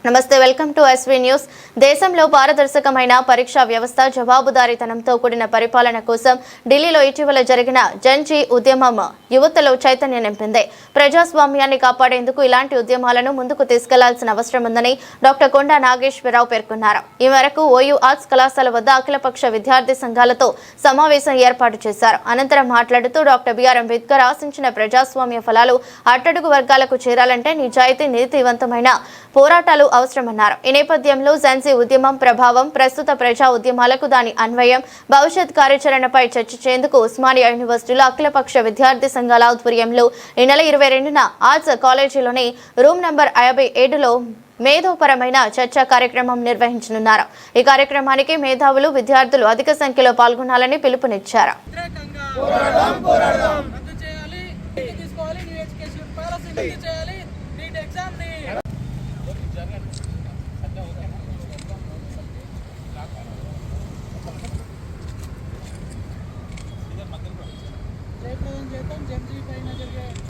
నమస్తే, welcome to SV news. దేశంలో పారదర్శకమైన పరీక్షా వ్యవస్థ, జవాబుదారీతనంతో కూడిన పరిపాలన కోసం ఢిల్లీలో ఇటీవల జరిగిన జన్జీ ఉద్యమం యువతలో చైతన్యం నింపింది. ప్రజాస్వామ్యాన్ని కాపాడేందుకు ఇలాంటి ఉద్యమాలను ముందుకు తీసుకెళ్లాల్సిన అవసరం ఉందని డాక్టర్ కొండా నాగేశ్వరరావు పేర్కొన్నారు. ఈ మేరకు ఓయూ ఆర్ట్స్ కళాశాల వద్ద అఖిలపక్ష విద్యార్థి సంఘాలతో సమావేశం ఏర్పాటు చేశారు. అనంతరం మాట్లాడుతూ డాక్టర్ బిఆర్ అంబేద్కర్ ఆశించిన ప్రజాస్వామ్య ఫలాలు అట్టడుగు వర్గాలకు చేరాలంటే నిజాయితీ, నీతివంతమైన పోరాటాలు అవసరమన్నారు. ఈ నేపథ్యంలో జన్జీ ఉద్యమం ప్రభావం, ప్రస్తుత ప్రజా ఉద్యమాలకు దాని అన్వయం, భవిష్యత్ కార్యాచరణపై చర్చించేందుకు ఉస్మానియా యూనివర్సిటీలో అఖిలపక్ష విద్యార్థి సంఘాల ఆధ్వర్యంలో ఈ నెల 22న ఆర్ట్స్ కాలేజీలోని రూమ్ నంబర్ 57లో మేధోపరమైన చర్చా కార్యక్రమం నిర్వహించనున్నారు. ఈ కార్యక్రమానికి మేధావులు, విద్యార్థులు అధిక సంఖ్యలో పాల్గొనాలని పిలుపునిచ్చారు.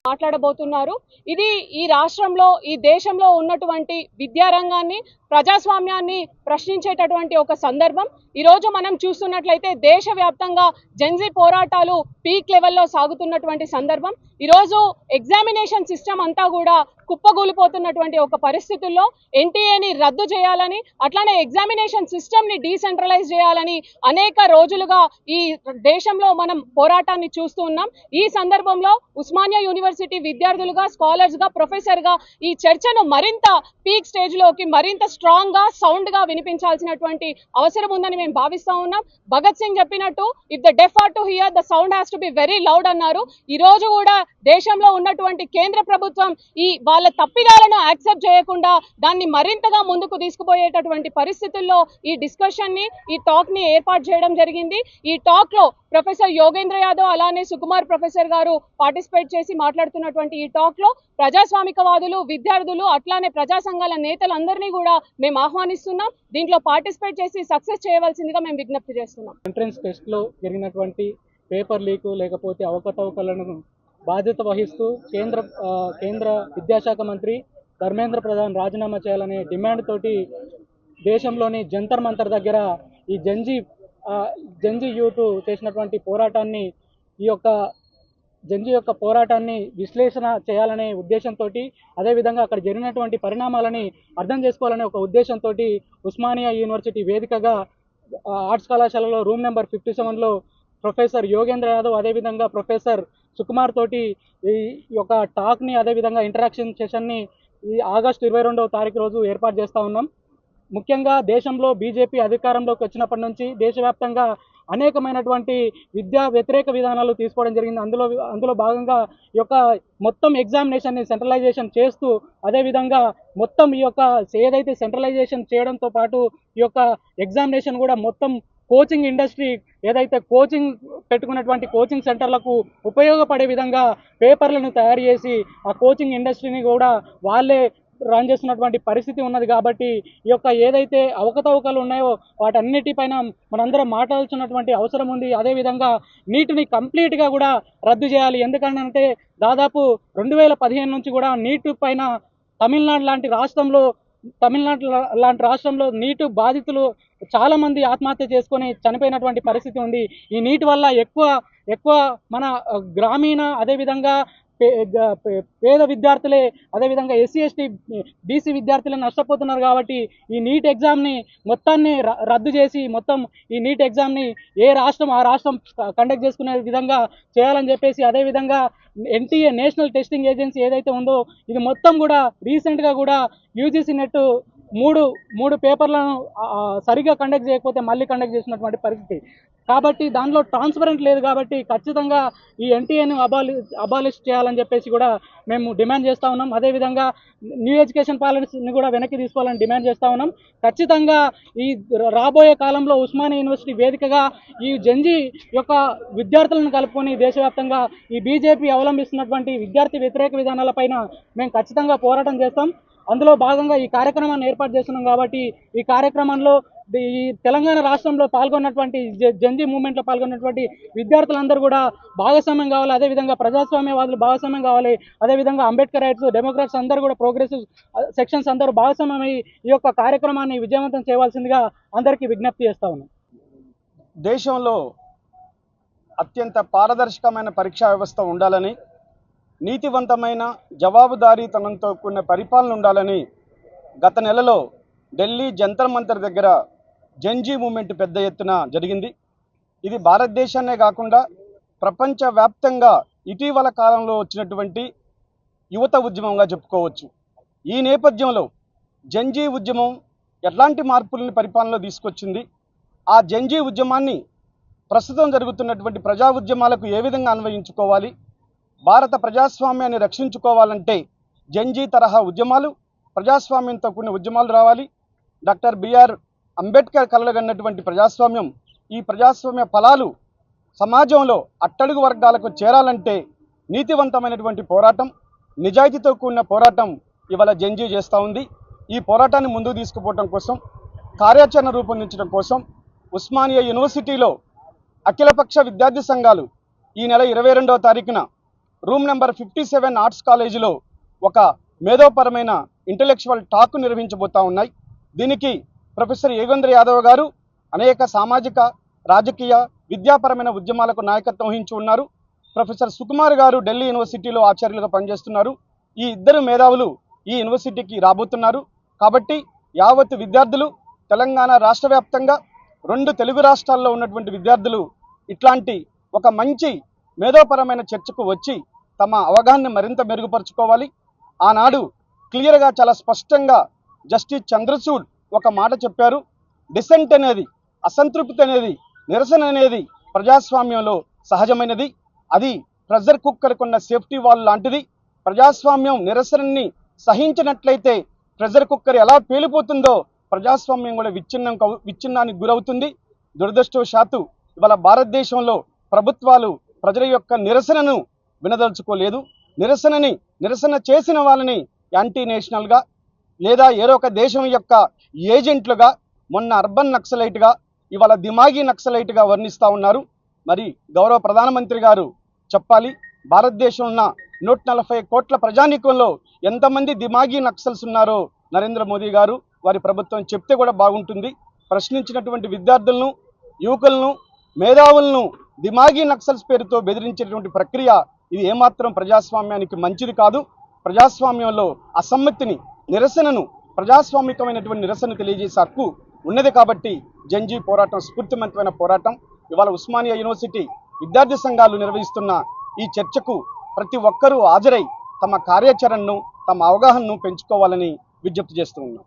మాట్లాడబోతున్నారు. ఇది ఈ రాష్ట్రంలో, ఈ దేశంలో ఉన్నటువంటి విద్యారంగాన్ని, ప్రజాస్వామ్యాన్ని ప్రశ్నించేటటువంటి ఒక సందర్భం. ఈరోజు మనం చూస్తున్నట్లయితే దేశవ్యాప్తంగా జన్జీ పోరాటాలు పీక్ లెవెల్లో సాగుతున్నటువంటి సందర్భం. ఈరోజు ఎగ్జామినేషన్ సిస్టమ్ అంతా కూడా కుప్పగూలిపోతున్నటువంటి ఒక పరిస్థితుల్లో ఎన్టీఏని రద్దు చేయాలని, అట్లానే ఎగ్జామినేషన్ సిస్టమ్ని డీసెంట్రలైజ్ చేయాలని అనేక రోజులుగా ఈ దేశంలో మనం పోరాటాన్ని చూస్తూ ఉన్నాం. ఈ సందర్భంలో ఉస్మానియా యూనివర్సిటీ విద్యార్థులుగా, స్కాలర్స్గా, ప్రొఫెసర్గా ఈ చర్చను మరింత పీక్ స్టేజ్లోకి, మరింత స్ట్రాంగ్గా, సౌండ్గా వినిపించాల్సినటువంటి అవసరం ఉందని మేము భావిస్తూ ఉన్నాం. భగత్ సింగ్ చెప్పినట్టు, if the deaf or to hear, the sound has to be very loud అన్నారు. ఈ రోజు కూడా దేశంలో ఉన్నటువంటి కేంద్ర ప్రభుత్వం ఈ వాళ్ళ తప్పిదాలను యాక్సెప్ట్ చేయకుండా దాన్ని మరింతగా ముందుకు తీసుకుపోయేటటువంటి పరిస్థితుల్లో ఈ డిస్కషన్ ని, ఈ టాక్ ని ఏర్పాటు చేయడం జరిగింది. ఈ టాక్ లో ప్రొఫెసర్ యోగేంద్ర యాదవ్, అలానే సుకుమార్ ప్రొఫెసర్ గారు పార్టిసిపేట్ చేసి మాట్లాడుతున్నటువంటి ఈ టాక్ లో ప్రజాస్వామికవాదులు, విద్యార్థులు, అట్లానే ప్రజా సంఘాల నేతలందరినీ కూడా మేము ఆహ్వానిస్తున్నాం. దీంట్లో పార్టిసిపేట్ చేసి సక్సెస్ చేయవలసిందిగా మేము విజ్ఞప్తి చేస్తున్నాం. ఎంట్రన్స్ టెస్ట్ లో జరిగినటువంటి పేపర్ లీకు లేకపోతే అవకతవకలను బాధ్యత వహిస్తూ కేంద్ర విద్యాశాఖ మంత్రి ధర్మేంద్ర ప్రధాన్ రాజీనామా చేయాలనే డిమాండ్ తోటి దేశంలోని జంతర్ మంతర్ దగ్గర ఈ జంజీ యూత్ చేసినటువంటి పోరాటాన్ని, ఈ యొక్క జంజీ యొక్క పోరాటాన్ని విశ్లేషణ చేయాలనే ఉద్దేశంతో, అదేవిధంగా అక్కడ జరిగినటువంటి పరిణామాలని అర్థం చేసుకోవాలనే ఒక ఉద్దేశంతో ఉస్మానియా యూనివర్సిటీ వేదికగా ఆర్ట్స్ కళాశాలలో రూమ్ నెంబర్ 57లో ప్రొఫెసర్ యోగేంద్ర యాదవ్, అదేవిధంగా ప్రొఫెసర్ సుకుమార్ తోటి ఈ యొక్క టాక్ని, అదేవిధంగా ఇంటరాక్షన్ సెషన్ని ఈ ఆగస్టు 22వ తారీఖు రోజు ఏర్పాటు చేస్తూ ఉన్నాం. ముఖ్యంగా దేశంలో బీజేపీ అధికారంలోకి వచ్చినప్పటి నుంచి దేశవ్యాప్తంగా అనేకమైనటువంటి విద్యా వ్యతిరేక విధానాలు తీసుకోవడం జరిగింది. అందులో భాగంగా ఈ యొక్క మొత్తం ఎగ్జామినేషన్ని సెంట్రలైజేషన్ చేస్తూ, అదేవిధంగా మొత్తం ఈ యొక్క ఏదైతే సెంట్రలైజేషన్ చేయడంతో పాటు ఈ యొక్క ఎగ్జామినేషన్ కూడా మొత్తం కోచింగ్ ఇండస్ట్రీ, ఏదైతే కోచింగ్ పెట్టుకున్నటువంటి కోచింగ్ సెంటర్లకు ఉపయోగపడే విధంగా పేపర్లను తయారు చేసి ఆ కోచింగ్ ఇండస్ట్రీని కూడా వాళ్ళే రన్ చేస్తున్నటువంటి పరిస్థితి ఉన్నది. కాబట్టి ఈ యొక్క ఏదైతే అవకతవకలు ఉన్నాయో వాటన్నిటిపైన మనందరం మాట్లాడాల్సినటువంటి అవసరం ఉంది. అదేవిధంగా నీటిని కంప్లీట్గా కూడా రద్దు చేయాలి. ఎందుకంటే దాదాపు 2015 నుంచి కూడా నీటి పైన తమిళనాడు లాంటి రాష్ట్రంలో నీటి బాధితులు చాలామంది ఆత్మహత్య చేసుకొని చనిపోయినటువంటి పరిస్థితి ఉంది. ఈ నీటి వల్ల ఎక్కువ మన గ్రామీణ, అదేవిధంగా పేద విద్యార్థులే, అదేవిధంగా ఎస్సీ, ఎస్టీ, బీసీ విద్యార్థులే నష్టపోతున్నారు. కాబట్టి ఈ నీట్ ఎగ్జామ్ని మొత్తాన్ని రద్దు చేసి మొత్తం ఈ నీట్ ఎగ్జామ్ని ఏ రాష్ట్రం ఆ రాష్ట్రం కండక్ట్ చేసుకునే విధంగా చేయాలని చెప్పేసి, అదేవిధంగా ఎన్టీఏ నేషనల్ టెస్టింగ్ ఏజెన్సీ ఏదైతే ఉందో ఇది మొత్తం కూడా రీసెంట్గా కూడా యూజీసీ నెట్ మూడు పేపర్లను సరిగ్గా కండక్ట్ చేయకపోతే మళ్ళీ కండక్ట్ చేసినటువంటి పరిస్థితి. కాబట్టి దానిలో ట్రాన్స్పరెంట్ లేదు. కాబట్టి ఖచ్చితంగా ఈ ఎన్టీఏను అబాలిష్ చేయాలని చెప్పేసి కూడా మేము డిమాండ్ చేస్తూ ఉన్నాం. అదేవిధంగా న్యూ ఎడ్యుకేషన్ పాలసీని కూడా వెనక్కి తీసుకోవాలని డిమాండ్ చేస్తూ ఉన్నాం. ఖచ్చితంగా ఈ రాబోయే కాలంలో ఉస్మానియా యూనివర్సిటీ వేదికగా ఈ జంజీ యొక్క విద్యార్థులను కలుపుకొని దేశవ్యాప్తంగా ఈ బీజేపీ అవలంబిస్తున్నటువంటి విద్యార్థి వ్యతిరేక విధానాలపైన మేము ఖచ్చితంగా పోరాటం చేస్తాం. అందులో భాగంగా ఈ కార్యక్రమాన్ని ఏర్పాటు చేస్తున్నాం. కాబట్టి ఈ కార్యక్రమంలో ఈ తెలంగాణ రాష్ట్రంలో పాల్గొన్నటువంటి జంజీ మూవ్మెంట్లో పాల్గొన్నటువంటి విద్యార్థులందరూ కూడా భాగస్వామ్యం కావాలి. అదేవిధంగా ప్రజాస్వామ్యవాదులు భాగస్వామ్యం కావాలి. అదేవిధంగా అంబేద్కర్ రైట్స్, డెమోక్రాట్స్ అందరూ కూడా, ప్రోగ్రెసివ్ సెక్షన్స్ అందరూ భాగస్వామ్యమై ఈ యొక్క కార్యక్రమాన్ని విజయవంతం చేయవలసిందిగా అందరికీ విజ్ఞప్తి చేస్తా ఉన్నాం. దేశంలో అత్యంత పారదర్శకమైన పరీక్షా వ్యవస్థ ఉండాలని, నీతివంతమైన జవాబుదారీతనంతో కూడిన పరిపాలన ఉండాలని గత నెలలో ఢిల్లీ జంతర్ మంతర్ దగ్గర జంజీ మూమెంట్ పెద్ద ఎత్తున జరిగింది. ఇది భారతదేశాన్నే కాకుండా ప్రపంచవ్యాప్తంగా ఇటీవల కాలంలో వచ్చినటువంటి యువత ఉద్యమంగా చెప్పుకోవచ్చు. ఈ నేపథ్యంలో జంజీ ఉద్యమం ఎట్లాంటి మార్పులను పరిపాలనలో తీసుకొచ్చింది, ఆ జంజీ ఉద్యమాన్ని ప్రస్తుతం జరుగుతున్నటువంటి ప్రజా ఉద్యమాలకు ఏ విధంగా అన్వయించుకోవాలి, భారత ప్రజాస్వామ్యాన్ని రక్షించుకోవాలంటే జంజీ తరహా ఉద్యమాలు, ప్రజాస్వామ్యంతో కూడిన ఉద్యమాలు రావాలి. డాక్టర్ బిఆర్ అంబేద్కర్ కలలుగన్నటువంటి ప్రజాస్వామ్యం, ఈ ప్రజాస్వామ్య ఫలాలు సమాజంలో అట్టడుగు వర్గాలకు చేరాలంటే నీతివంతమైనటువంటి పోరాటం, నిజాయితీతో కూడిన పోరాటం ఇవాళ జంజీ చేస్తూ ఉంది. ఈ పోరాటాన్ని ముందుకు తీసుకుపోవడం కోసం, కార్యాచరణ రూపొందించడం కోసం ఉస్మానియా యూనివర్సిటీలో అఖిలపక్ష విద్యార్థి సంఘాలు ఈ నెల 22వ తారీఖున రూమ్ నెంబర్ 57 ఆర్ట్స్ కాలేజీలో ఒక మేధోపరమైన ఇంటలెక్చువల్ టాక్ నిర్వహించబోతా ఉన్నాయి. దీనికి ప్రొఫెసర్ యోగేంద్ర యాదవ్ గారు అనేక సామాజిక, రాజకీయ, విద్యాపరమైన ఉద్యమాలకు నాయకత్వం వహించి ఉన్నారు. ప్రొఫెసర్ సుకుమార్ గారు ఢిల్లీ యూనివర్సిటీలో ఆచార్యులుగా పనిచేస్తున్నారు. ఈ ఇద్దరు మేధావులు ఈ యూనివర్సిటీకి రాబోతున్నారు. కాబట్టి యావత్ విద్యార్థులు, తెలంగాణ రాష్ట్ర వ్యాప్తంగా 2 తెలుగు రాష్ట్రాల్లో ఉన్నటువంటి విద్యార్థులు ఇట్లాంటి ఒక మంచి మేధోపరమైన చర్చకు వచ్చి తమ అవగాహన మరింత మెరుగుపరుచుకోవాలి. ఆనాడు క్లియర్గా చాలా స్పష్టంగా జస్టిస్ చంద్రచూడ్ ఒక మాట చెప్పారు. డిసెంట్ అనేది, అసంతృప్తి అనేది, నిరసన అనేది ప్రజాస్వామ్యంలో సహజమైనది. అది ప్రెజర్ కుక్కర్కున్న సేఫ్టీ వాల్ లాంటిది. ప్రజాస్వామ్యం నిరసనని సహించినట్లయితే ప్రెజర్ కుక్కర్ ఎలా పేలిపోతుందో ప్రజాస్వామ్యం కూడా విచ్ఛిన్నానికి గురవుతుంది. దురదృష్టవశాత్తు ఇవాళ భారతదేశంలో ప్రభుత్వాలు ప్రజల యొక్క నిరసనను వినదలుచుకోలేదు. నిరసన చేసిన వాళ్ళని యాంటీ నేషనల్గా లేదా ఏదో ఒక దేశం యొక్క ఏజెంట్లుగా, మొన్న అర్బన్ నక్సలైట్గా, ఇవాళ దిమాగీ నక్సలైట్గా వర్ణిస్తూ ఉన్నారు. మరి గౌరవ ప్రధానమంత్రి గారు చెప్పాలి, భారతదేశంలో ఉన్న 140 కోట్ల ప్రజానీకంలో ఎంతమంది దిమాగీ నక్సల్స్ ఉన్నారో నరేంద్ర మోదీ గారు, వారి ప్రభుత్వం చెప్తే కూడా బాగుంటుంది. ప్రశ్నించినటువంటి విద్యార్థులను, యువకులను, మేధావులను దిమాగీ నక్సల్స్ పేరుతో బెదిరించేటువంటి ప్రక్రియ ఇది ఏమాత్రం ప్రజాస్వామ్యానికి మంచిది కాదు. ప్రజాస్వామ్యంలో అసమ్మతిని, నిరసనను, ప్రజాస్వామికమైనటువంటి నిరసన తెలియజేసే హక్కు ఉన్నది. కాబట్టి జంజీ పోరాటం స్ఫూర్తివంతమైన పోరాటం. ఇవాళ ఉస్మానియా యూనివర్సిటీ విద్యార్థి సంఘాలు నిర్వహిస్తున్న ఈ చర్చకు ప్రతి ఒక్కరూ హాజరై తమ కార్యాచరణను, తమ అవగాహనను పెంచుకోవాలని విజ్ఞప్తి చేస్తూ ఉన్నాం.